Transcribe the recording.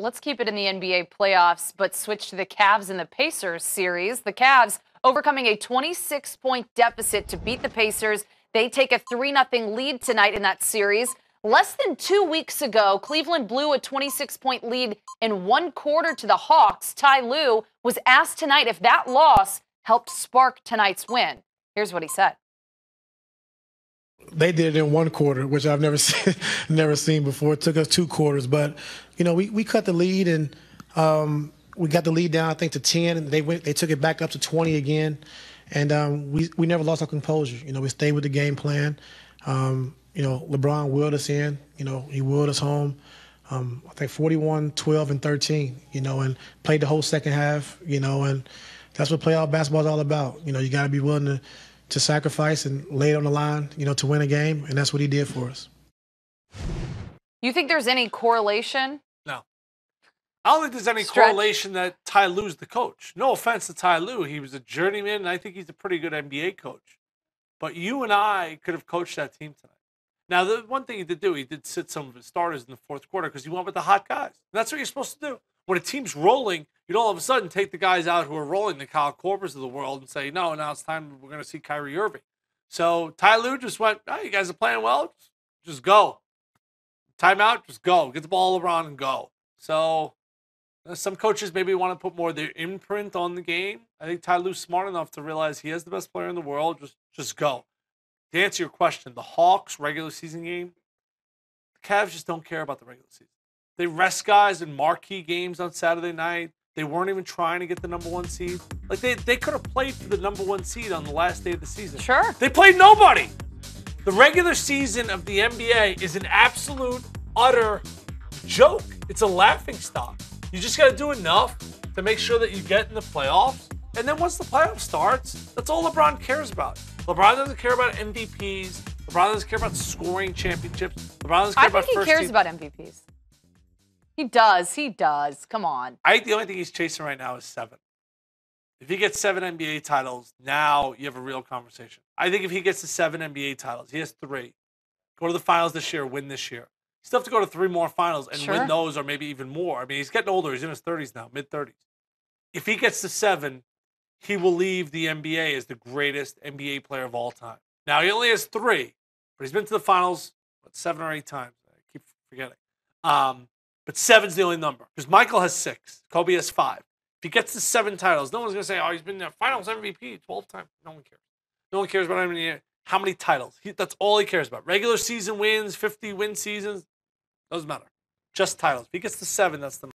Let's keep it in the NBA playoffs, but switch to the Cavs and the Pacers series. The Cavs overcoming a 26-point deficit to beat the Pacers. They take a 3-0 lead tonight in that series. Less than 2 weeks ago, Cleveland blew a 26-point lead in one quarter to the Hawks. Ty Lue was asked tonight if that loss helped spark tonight's win. Here's what he said. They did it in one quarter, which I've never seen before. It took us 2 quarters, but we cut the lead and we got the lead down I think to 10, and they took it back up to 20 again, and we never lost our composure. We stayed with the game plan. LeBron willed us in. He willed us home. I think 41, 12, and 13. And played the whole second half. And that's what playoff basketball is all about. You got to be willing to sacrifice and lay it on the line, to win a game, and that's what he did for us. You think there's any correlation? No. I don't think there's any correlation that Ty Lue's the coach. No offense to Ty Lue. He was a journeyman, and I think he's a pretty good NBA coach. But you and I could have coached that team tonight. Now, the one thing he did do, he did sit some of his starters in the fourth quarter because he went with the hot guys. And that's what you're supposed to do. When a team's rolling, you don't all of a sudden take the guys out who are rolling, the Kyle Korvers of the world, and say, no, now it's time we're going to see Kyrie Irving. So Ty Lue just went, oh, you guys are playing well? Just go. Timeout, just go. Get the ball around and go. So some coaches maybe want to put more of their imprint on the game. I think Ty Lue's smart enough to realize he has the best player in the world. Just go. To answer your question, the Hawks regular season game, the Cavs just don't care about the regular season. They rest guys in marquee games on Saturday night. They weren't even trying to get the number 1 seed. Like they could have played for the number 1 seed on the last day of the season. Sure. They played nobody. The regular season of the NBA is an absolute, utter joke. It's a laughingstock. You just got to do enough to make sure that you get in the playoffs. And then once the playoff starts, that's all LeBron cares about. LeBron doesn't care about MVPs. LeBron doesn't care about scoring championships. LeBron doesn't care about first team. I think he cares about MVPs. He does. He does. Come on. I think the only thing he's chasing right now is 7. If he gets 7 NBA titles, now you have a real conversation. I think if he gets to 7 NBA titles, he has 3. Go to the finals this year, win this year. You still have to go to 3 more finals and win those or maybe even more. I mean, he's getting older. He's in his 30s now, mid-30s. If he gets to 7, he will leave the NBA as the greatest NBA player of all time. Now, he only has 3, but he's been to the finals 7 or 8 times. I keep forgetting. But 7's the only number because Michael has 6. Kobe has 5. If he gets to 7 titles, no one's going to say, oh, he's been the finals MVP 12 times. No one cares. No one cares about how many titles. That's all he cares about. Regular season wins, 50-win seasons, doesn't matter. Just titles. If he gets to 7, that's the